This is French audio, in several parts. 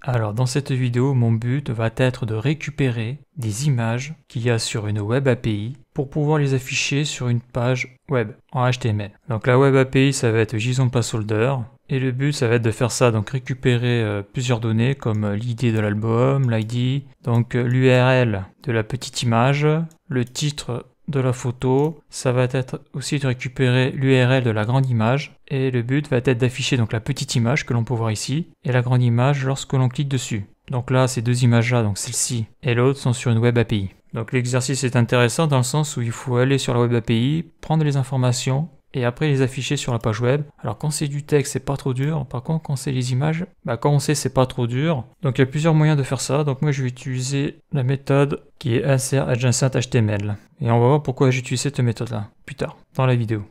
Alors dans cette vidéo, mon but va être de récupérer des images qu'il y a sur une Web API pour pouvoir les afficher sur une page web en HTML. Donc la Web API, ça va être JSON placeholder. Et le but, ça va être de faire ça, donc récupérer plusieurs données comme l'ID de l'album, l'ID, donc l'URL de la petite image, le titre de la photo. Ça va être aussi de récupérer l'URL de la grande image. Et le but va être d'afficher donc la petite image que l'on peut voir ici et la grande image lorsque l'on clique dessus. Donc là, ces deux images-là, donc celle-ci et l'autre, sont sur une Web API. Donc l'exercice est intéressant dans le sens où il faut aller sur la Web API, prendre les informations, et après les afficher sur la page web. Alors quand c'est du texte, c'est pas trop dur. Par contre, quand c'est les images, quand on sait, c'est pas trop dur. Donc il y a plusieurs moyens de faire ça. Donc moi, je vais utiliser la méthode qui est insert adjacent HTML. Et on va voir pourquoi j'utilise cette méthode-là plus tard dans la vidéo.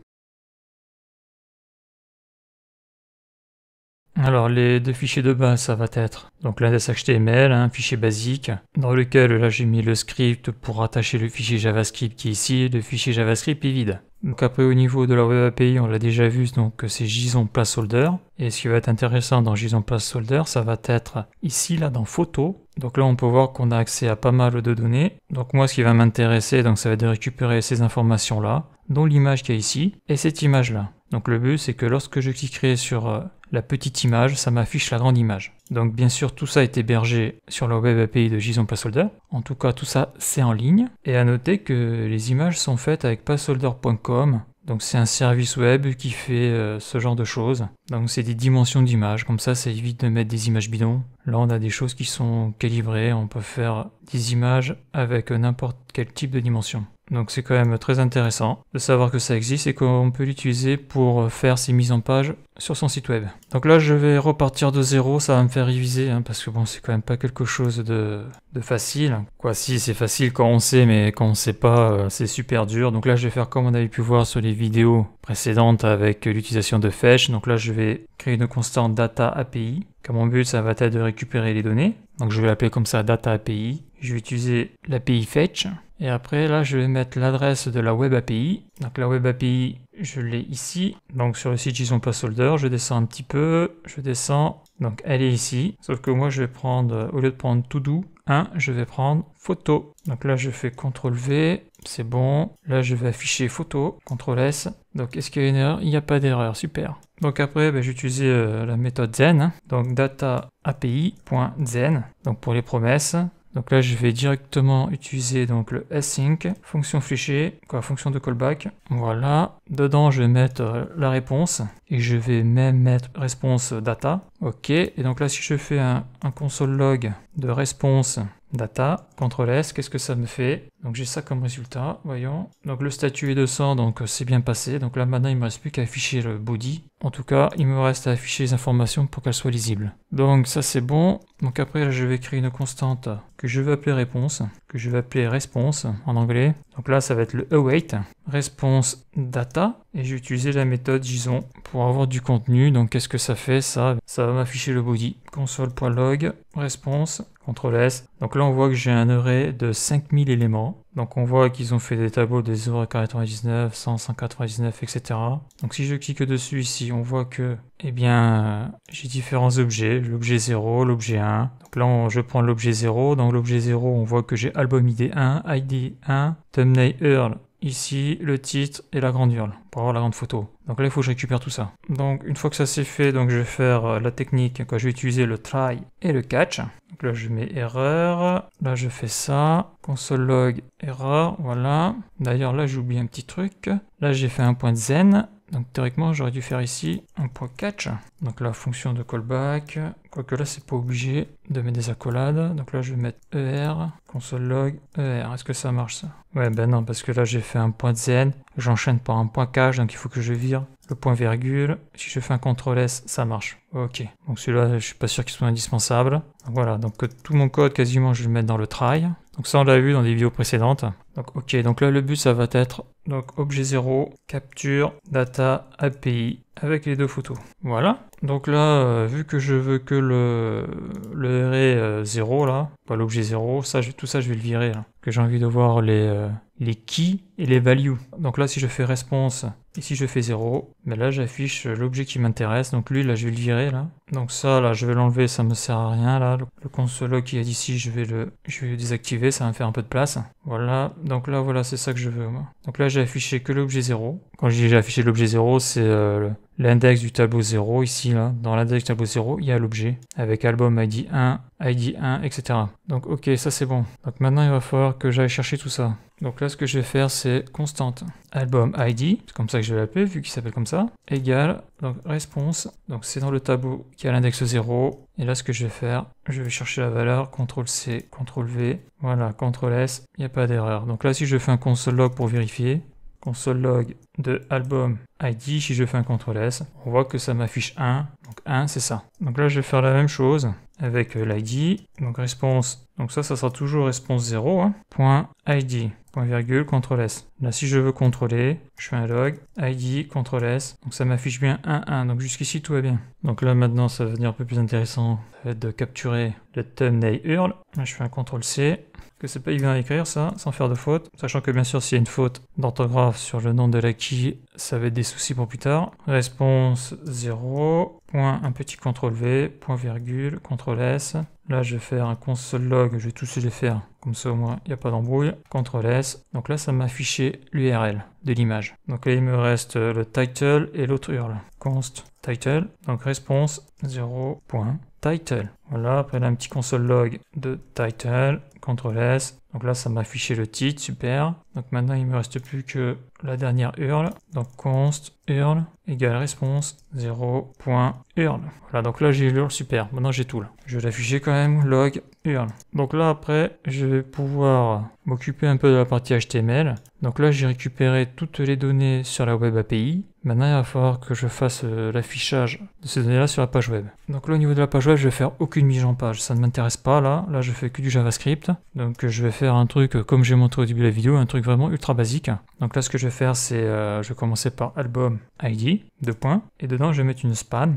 Alors les deux fichiers de base, ça va être donc l'index HTML, un fichier basique, dans lequel là j'ai mis le script pour rattacher le fichier JavaScript qui est ici. Le fichier JavaScript est vide. Donc après au niveau de la Web API, on l'a déjà vu, donc c'est JSON placeholder. Et ce qui va être intéressant dans JSON placeholder, ça va être ici là dans photo. Donc là on peut voir qu'on a accès à pas mal de données. Donc moi ce qui va m'intéresser, donc ça va être de récupérer ces informations là, dont l'image qu'il y a ici et cette image là. Donc le but c'est que lorsque je cliquerai sur la petite image, ça m'affiche la grande image. Donc bien sûr tout ça est hébergé sur la Web API de JSON placeholder. En tout cas tout ça c'est en ligne. Et à noter que les images sont faites avec placeholder.com. Donc c'est un service web qui fait ce genre de choses. Donc c'est des dimensions d'images, comme ça évite de mettre des images bidons. Là on a des choses qui sont calibrées, on peut faire des images avec n'importe quel type de dimension. Donc c'est quand même très intéressant de savoir que ça existe et qu'on peut l'utiliser pour faire ces mises en page sur son site web. Donc là je vais repartir de zéro, ça va me faire réviser parce que bon c'est quand même pas quelque chose de facile. Quoi si c'est facile quand on sait, mais quand on sait pas c'est super dur. Donc là je vais faire comme on avait pu voir sur les vidéos précédentes avec l'utilisation de fetch. Donc là je vais créer une constante data API. Comme mon but ça va être de récupérer les données. Donc je vais l'appeler comme ça data API. Je vais utiliser l'API fetch. Et après, là, je vais mettre l'adresse de la Web API. Donc la Web API, je l'ai ici. Donc sur le site JSON placeholder, je descends un petit peu. Je descends. Donc elle est ici. Sauf que moi, je vais prendre, au lieu de prendre to do 1, je vais prendre photo. Donc là, je fais CTRL V. C'est bon. Là, je vais afficher photo. CTRL S. Donc est-ce qu'il y a une erreur? Il n'y a pas d'erreur. Super. Donc après, je vais utiliser la méthode Zen. Donc data API.zen. Donc pour les promesses. Donc là, je vais directement utiliser donc le async, fonction fléchée, fonction de callback. Voilà. Dedans, je vais mettre la réponse et je vais même mettre response data. OK. Et donc là, si je fais un console log de response data, CTRL S, qu'est-ce que ça me fait? Donc j'ai ça comme résultat, voyons. Donc le statut est 200, donc c'est bien passé. Donc là maintenant il ne me reste plus qu'à afficher le body. En tout cas, il me reste à afficher les informations pour qu'elles soient lisibles. Donc ça c'est bon. Donc après là, je vais créer une constante que je vais appeler réponse, que je vais appeler response en anglais. Donc là ça va être le await, response data. Et je vais utiliser la méthode JSON pour avoir du contenu. Donc qu'est-ce que ça fait ça? Ça va m'afficher le body. Console.log, response, CTRL S. Donc là on voit que j'ai un array de 5000 éléments. Donc on voit qu'ils ont fait des tableaux des 0,99, 100, 199, etc. Donc si je clique dessus ici, on voit que j'ai différents objets, l'objet 0, l'objet 1. Donc là je prends l'objet 0, dans l'objet 0 on voit que j'ai album ID 1, ID 1, thumbnail URL. Ici, le titre et la grande URL pour avoir la grande photo. Donc là, il faut que je récupère tout ça. Donc une fois que ça c'est fait, donc je vais faire la technique. Je vais utiliser le try et le catch. Donc là, je mets erreur. Là, je fais ça. Console log erreur. Voilà. D'ailleurs, là, j'ai oublié un petit truc. Là, j'ai fait un point zen. Donc théoriquement, j'aurais dû faire ici un point catch. Donc la fonction de callback. Quoique là, c'est pas obligé de mettre des accolades. Donc là, je vais mettre ER, console log, ER. Est-ce que ça marche ça? Ouais, non, parce que là, j'ai fait un point zen. J'enchaîne par un point catch, donc il faut que je vire le point virgule. Si je fais un CTRL S, ça marche. Ok. Donc celui-là, je suis pas sûr qu'il soit indispensable. Donc voilà. Donc tout mon code, quasiment, je vais le mettre dans le try. Donc ça, on l'a vu dans des vidéos précédentes. Donc ok, donc là le but ça va être donc objet 0, capture, data, API avec les deux photos. Voilà. Donc là, vu que je veux que le array 0 là, pas l'objet 0, ça, tout ça je vais le virer là. Que j'ai envie de voir les keys et les values. Donc là si je fais response, ici je fais 0, mais là j'affiche l'objet qui m'intéresse. Donc lui là je vais le virer là. Donc ça là je vais l'enlever, ça me sert à rien là. Le console log qui est ici, je vais le désactiver, ça va me faire un peu de place. Voilà, donc là voilà c'est ça que je veux moi. Donc là j'ai affiché que l'objet 0. Quand je dis j'ai affiché l'objet 0, c'est l'index du tableau 0 ici là. Dans l'index du tableau 0, il y a l'objet avec album ID 1, etc. Donc ok, ça c'est bon. Donc maintenant il va falloir que j'aille chercher tout ça. Donc là ce que je vais faire c'est constante album ID, c'est comme ça que je vais l'appeler vu qu'il s'appelle comme ça, égale donc response, donc c'est dans le tableau qui a l'index 0, et là ce que je vais faire, je vais chercher la valeur, CTRL-C, CTRL-V, voilà, CTRL-S, il n'y a pas d'erreur. Donc là si je fais un console log pour vérifier, console log de album ID, si je fais un CTRL-S, on voit que ça m'affiche 1, donc 1 c'est ça. Donc là je vais faire la même chose avec l'ID, donc response, donc ça sera toujours response 0, hein, point ID, point virgule, CTRL-S. Là si je veux contrôler, je fais un log, ID, CTRL-S, donc ça m'affiche bien 1, 1, donc jusqu'ici tout va bien. Donc là maintenant ça va devenir un peu plus intéressant, ça va être de capturer le thumbnail URL, là, je fais un CTRL-C, que c'est pas évident à écrire ça, sans faire de faute, sachant que bien sûr s'il y a une faute d'orthographe sur le nom de la key, ça va être des soucis pour plus tard. Response 0, point, un petit CTRL-V, point virgule, CTRL-S. Là je vais faire un console log, je vais tous les faire, comme ça au moins il n'y a pas d'embrouille. CTRL-S, donc là ça m'a affiché l'URL de l'image. Donc là il me reste le title et l'autre URL. Const title, donc response 0, point, title. Voilà, après là un petit console log de title, CTRL-S, donc là ça m'a affiché le titre, super. Donc maintenant il me reste plus que la dernière URL, donc const URL égale response 0.URL. Voilà, donc là j'ai l'URL, super, maintenant j'ai tout là. Je vais l'afficher quand même, log URL. Donc là après je vais pouvoir m'occuper un peu de la partie HTML. Donc là j'ai récupéré toutes les données sur la web API. Maintenant il va falloir que je fasse l'affichage de ces données là sur la page web. Donc là au niveau de la page web je vais faire aucune mise en page, ça ne m'intéresse pas là. Là je fais que du JavaScript. Donc je vais faire un truc comme j'ai montré au début de la vidéo, un truc vraiment ultra basique. Donc là ce que je vais faire c'est, je vais commencer par album ID, 2 points, et dedans je vais mettre une span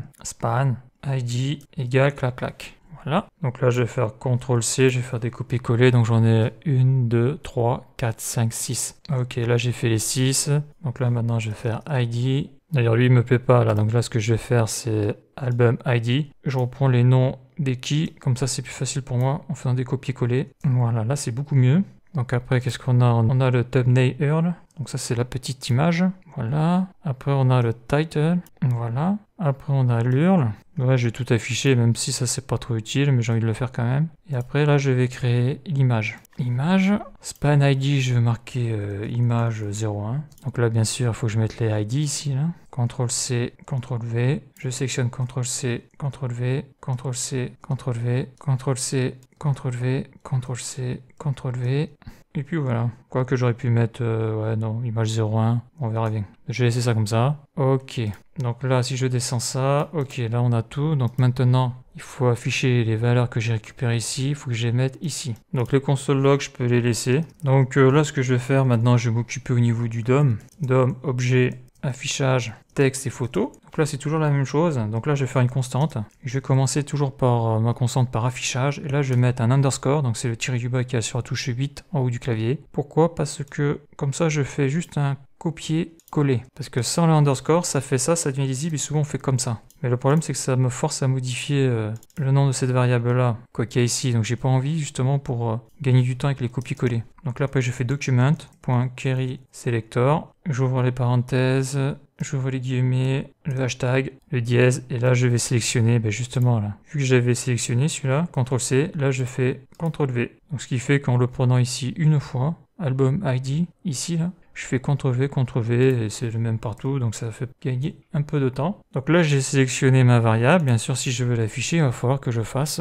ID égale clac clac. Voilà, donc là je vais faire CTRL-C, je vais faire des copier-coller, donc j'en ai 1, 2, 3, 4, 5, 6. Ok, là j'ai fait les 6, donc là maintenant je vais faire ID. D'ailleurs lui il me plaît pas là, donc là ce que je vais faire c'est album ID. Je reprends les noms des keys, comme ça c'est plus facile pour moi en faisant des copier-coller. Voilà, là c'est beaucoup mieux. Donc après qu'est-ce qu'on a? On a le thumbnail URL, donc ça c'est la petite image, voilà. Après on a le title, voilà. Après on a l'URL, ouais je vais tout afficher même si ça c'est pas trop utile mais j'ai envie de le faire quand même. Et après là je vais créer l'image. Image, span ID je vais marquer image 01. Donc là bien sûr il faut que je mette les ID ici là. CTRL-C, CTRL-V, je sélectionne CTRL-C, CTRL-V, CTRL-C, CTRL-V, CTRL-C, CTRL-V, CTRL-C, CTRL-V, et puis voilà. Quoi que j'aurais pu mettre, ouais non, image 01, on verra bien. Je vais laisser ça comme ça. Ok, donc là si je descends ça, ok, là on a tout, donc maintenant il faut afficher les valeurs que j'ai récupérées ici, il faut que je les mette ici. Donc les console log, je peux les laisser. Donc là ce que je vais faire maintenant, je vais m'occuper au niveau du DOM. DOM, objet, affichage, texte et photo. Donc là c'est toujours la même chose, donc là je vais faire une constante. Je vais commencer toujours par ma constante par affichage, et là je vais mettre un underscore, donc c'est le tiré du bas qui est sur la touche 8 en haut du clavier. Pourquoi? Parce que comme ça je fais juste un copier-coller. Parce que sans le underscore, ça fait ça, ça devient lisible et souvent on fait comme ça. Mais le problème c'est que ça me force à modifier le nom de cette variable là, quoi qu'il y a ici. Donc j'ai pas envie justement pour gagner du temps avec les copier-coller. Donc là après je fais document.query selector, j'ouvre les parenthèses, j'ouvre les guillemets, le hashtag, le dièse, et là je vais sélectionner, ben justement là, vu que j'avais sélectionné celui-là, CTRL-C, là je fais CTRL-V. Donc ce qui fait qu'en le prenant ici une fois, album ID, ici là, je fais CTRL-V, CTRL-V, et c'est le même partout, donc ça fait gagner un peu de temps. Donc là, j'ai sélectionné ma variable. Bien sûr, si je veux l'afficher, il va falloir que je fasse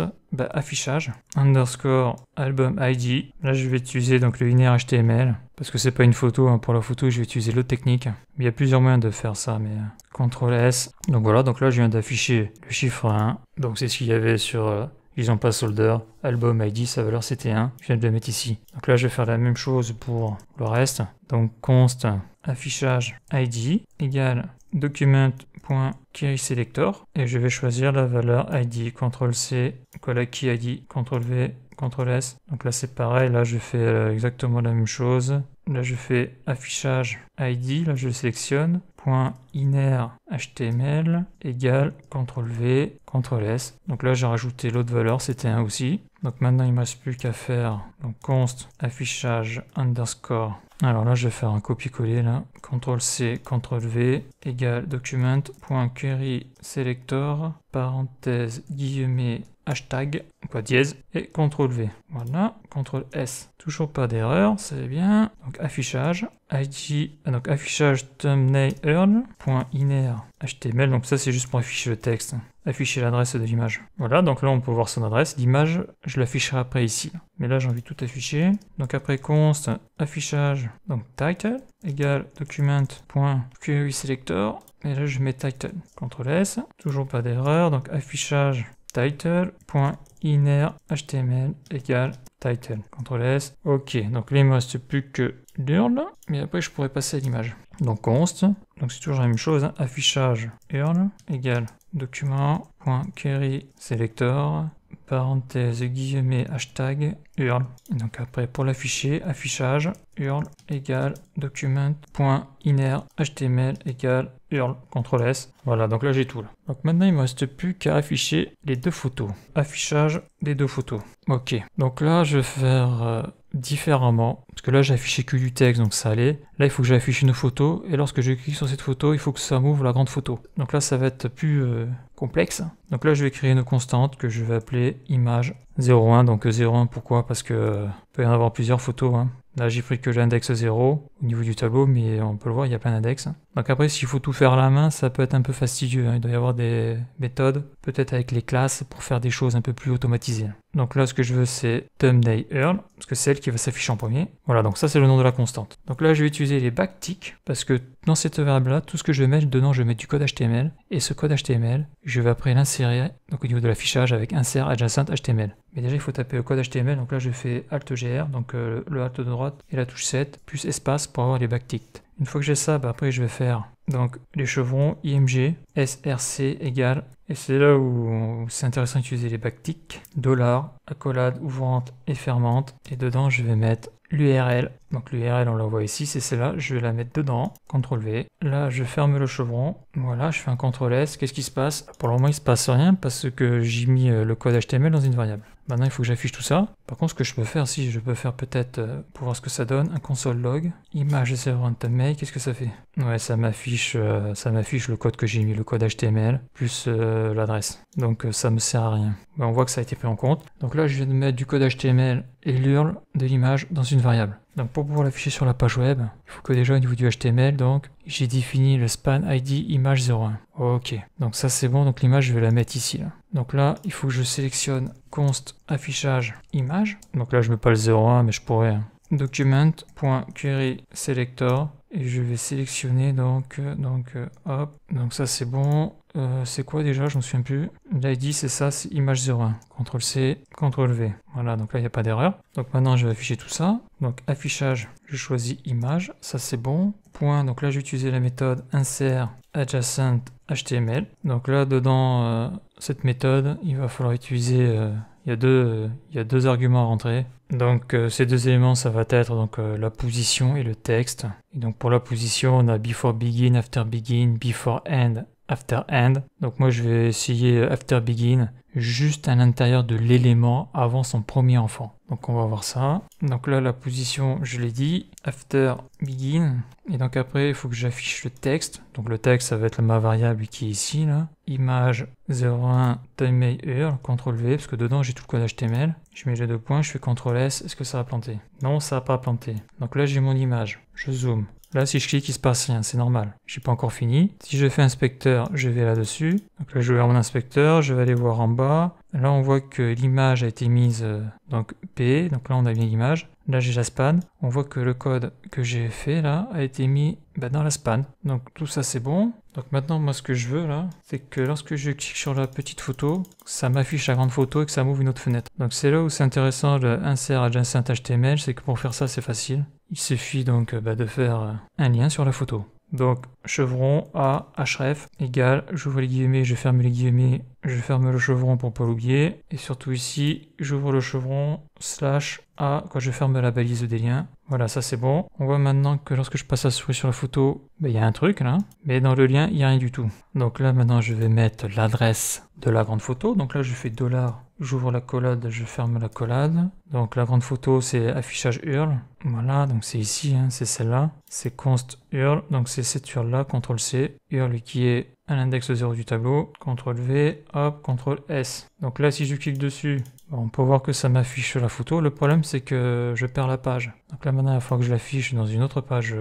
affichage, underscore album ID. Là, je vais utiliser donc le linéaire HTML, parce que c'est pas une photo. Hein. Pour la photo, je vais utiliser l'autre technique. Il y a plusieurs moyens de faire ça, mais CTRL-S. Donc voilà, donc là, je viens d'afficher le chiffre 1. Donc c'est ce qu'il y avait sur Ils n'ont pas solder, album ID, sa valeur c'était 1, je viens de le mettre ici. Donc là je vais faire la même chose pour le reste. Donc const affichage ID égale document.querySelector et je vais choisir la valeur ID, CTRL-C, colle key ID, CTRL-V, CTRL-S. Donc là c'est pareil, là je fais exactement la même chose. Là je fais affichage ID, là je le sélectionne, .inner HTML égale CTRL-V, CTRL-S. Donc là j'ai rajouté l'autre valeur, c'était 1 aussi. Donc maintenant il ne me reste plus qu'à faire donc const affichage underscore. Alors là je vais faire un copier-coller là, CTRL-C, CTRL-V égale document.querySelector, parenthèse, guillemets, hashtag, quoi, dièse, et CTRL-V. Voilà, CTRL-S. Toujours pas d'erreur, c'est bien. Donc affichage, ID, donc affichage thumbnail URL.inner HTML, donc ça c'est juste pour afficher le texte, afficher l'adresse de l'image. Voilà, donc là on peut voir son adresse, l'image je l'afficherai après ici. Mais là j'ai envie de tout afficher. Donc après const affichage, donc title, égale document.querySelector, et là je mets title, CTRL-S, toujours pas d'erreur, donc affichage title.inner HTML égale title. CTRL-S. Ok, donc là il me reste plus que l'URL, mais après je pourrais passer à l'image. Donc const, donc c'est toujours la même chose, hein, affichage URL égale document.querySelector, parenthèse, guillemets, hashtag, URL. Et donc après pour l'afficher, affichage URL égale document.inner HTML égale URL, CTRL-S. Voilà, donc là j'ai tout là. Donc maintenant il me reste plus qu'à afficher les deux photos. Affichage des deux photos. Ok, donc là je vais faire différemment, parce que là j'ai affiché que du texte donc ça allait. Là il faut que j'affiche une photo et lorsque je clique sur cette photo il faut que ça m'ouvre la grande photo. Donc là ça va être plus complexe. Donc là je vais créer une constante que je vais appeler image 01. Donc 01 pourquoi? Parce que peut y en avoir plusieurs photos, hein. Là j'ai pris que l'index 0 au niveau du tableau, mais on peut le voir, il y a plein d'index. Donc après s'il faut tout faire à la main, ça peut être un peu fastidieux, hein. Il doit y avoir des méthodes, peut-être avec les classes, pour faire des choses un peu plus automatisées. Donc là ce que je veux c'est thumbnail URL, parce que c'est elle qui va s'afficher en premier. Voilà, donc ça c'est le nom de la constante. Donc là je vais utiliser les backticks, parce que dans cette variable là, tout ce que je vais mettre dedans, je vais mettre du code HTML, et ce code HTML, je vais après l'insérer donc au niveau de l'affichage avec insert adjacent HTML. Mais déjà il faut taper le code HTML, donc là je fais Alt-GR, donc le Alt de droite et la touche 7, plus espace pour avoir les backticks. Une fois que j'ai ça, après je vais faire donc les chevrons img src égale, et c'est là où c'est intéressant d'utiliser les backticks, $, accolade ouvrante et fermante, et dedans je vais mettre l'URL. Donc l'URL on la voit ici, c'est celle-là, je vais la mettre dedans, CTRL-V. Là je ferme le chevron, voilà, je fais un CTRL-S, qu'est-ce qui se passe? Pour le moment il se passe rien parce que j'ai mis le code HTML dans une variable. Maintenant il faut que j'affiche tout ça. Par contre ce que je peux faire, si je peux faire peut-être pour voir ce que ça donne, un console log, image 01 thumbnail, qu'est-ce que ça fait? Ouais, ça m'affiche le code que j'ai mis, le code HTML, plus l'adresse. Donc ça me sert à rien. Ben, on voit que ça a été pris en compte. Donc là je viens de mettre du code HTML et l'URL de l'image dans une variable. Donc pour pouvoir l'afficher sur la page web, il faut que déjà au niveau du HTML, donc j'ai défini le span ID image 01. Ok, donc ça c'est bon, donc l'image je vais la mettre ici là. Donc là il faut que je sélectionne const affichage image. Donc là je mets pas le 01 mais je pourrais. Document.querySelector et je vais sélectionner donc hop, donc ça c'est bon. C'est quoi déjà, je ne me souviens plus. L'ID c'est ça, c'est image 01. CTRL-C, CTRL-V. Voilà, donc là il n'y a pas d'erreur. Donc maintenant je vais afficher tout ça. Donc affichage, je choisis image, ça c'est bon. Point, donc là j'ai utilisé la méthode insert adjacent HTML. Donc là dedans cette méthode, il va falloir utiliser, il y a deux arguments à rentrer. Donc ces deux éléments ça va être donc la position et le texte. Et donc pour la position on a before begin, after begin, before end, after end. Donc moi je vais essayer after begin juste à l'intérieur de l'élément avant son premier enfant. Donc on va voir ça. Donc là la position je l'ai dit, after begin. Et donc après il faut que j'affiche le texte. Donc le texte ça va être ma variable qui est ici là. Image 01 thumbnail URL, CTRL-V parce que dedans j'ai tout le code HTML. Je mets les deux points, je fais CTRL-S, est-ce que ça va planter? Non, ça va pas planter. Donc là j'ai mon image, je zoome. Là si je clique il se passe rien, c'est normal. J'ai pas encore fini. Si je fais inspecteur, je vais là-dessus. Donc là je vais ouvrir mon inspecteur, je vais aller voir en bas. Là, on voit que l'image a été mise donc P, donc là on a bien l'image. Là j'ai la span, on voit que le code que j'ai fait là a été mis dans la span. Donc tout ça c'est bon. Donc maintenant moi ce que je veux là, c'est que lorsque je clique sur la petite photo, ça m'affiche la grande photo et que ça m'ouvre une autre fenêtre. Donc c'est là où c'est intéressant le insert adjacent HTML, c'est que pour faire ça c'est facile. Il suffit donc de faire un lien sur la photo. Donc chevron a href égale, j'ouvre les guillemets, je ferme les guillemets, je ferme le chevron pour pas l'oublier, et surtout ici, j'ouvre le chevron slash a, quand je ferme la balise des liens. Voilà, ça c'est bon. On voit maintenant que lorsque je passe la souris sur la photo, il y a un truc là, mais dans le lien, il n'y a rien du tout. Donc là maintenant, je vais mettre l'adresse de la grande photo. Donc là, je fais $, j'ouvre la collade, je ferme la collade. Donc la grande photo, c'est affichage URL. Voilà, donc c'est ici, hein, c'est celle-là. C'est const URL, donc c'est cette URL-là, CTRL-C, URL qui est à l'index 0 du tableau, CTRL-V, hop, CTRL-S. Donc là, si je clique dessus, on peut voir que ça m'affiche la photo. Le problème, c'est que je perds la page. Donc là, maintenant, il faut que je l'affiche dans une autre page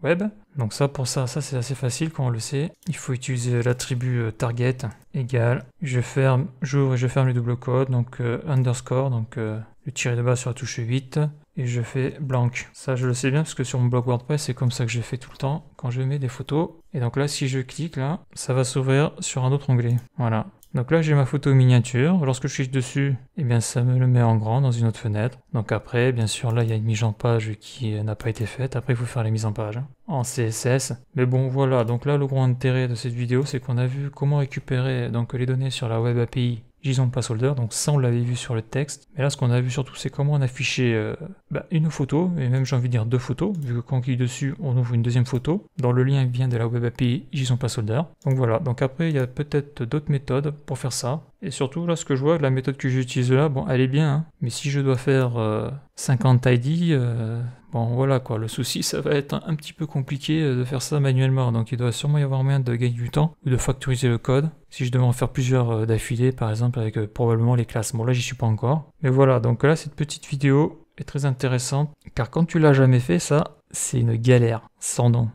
web. Donc ça, pour ça c'est assez facile, quand on le sait. Il faut utiliser l'attribut target égale, j'ouvre et je ferme le double code, donc underscore, donc le tiré de bas sur la touche 8, et je fais blank. Ça, je le sais bien parce que sur mon blog WordPress, c'est comme ça que j'ai fait tout le temps quand je mets des photos. Et donc là, si je clique là, ça va s'ouvrir sur un autre onglet. Voilà. Donc là, j'ai ma photo miniature. Lorsque je clique dessus, eh bien, ça me le met en grand dans une autre fenêtre. Donc après, bien sûr, là, il y a une mise en page qui n'a pas été faite. Après, il faut faire les mises en page en CSS. Mais bon, voilà. Donc là, le gros intérêt de cette vidéo, c'est qu'on a vu comment récupérer donc les données sur la Web API JSON Placeholder. Donc ça, on l'avait vu sur le texte. Mais là, ce qu'on a vu surtout, c'est comment on affichait une photo, et même j'ai envie de dire 2 photos, vu que quand on clique dessus, on ouvre une deuxième photo, dont le lien vient de la Web API JSON Placeholder. Donc voilà, donc après, il y a peut-être d'autres méthodes pour faire ça. Et surtout, là, ce que je vois, la méthode que j'utilise là, bon, elle est bien, hein, mais si je dois faire 50 ID, bon, voilà quoi, le souci, ça va être un petit peu compliqué de faire ça manuellement. Donc il doit sûrement y avoir moyen de gagner du temps, ou de factoriser le code, si je devais en faire plusieurs d'affilée, par exemple, avec probablement les classes. Bon, là, j'y suis pas encore. Mais voilà, donc là, cette petite vidéo est très intéressante, car quand tu l'as jamais fait, ça, c'est une galère, sans nom.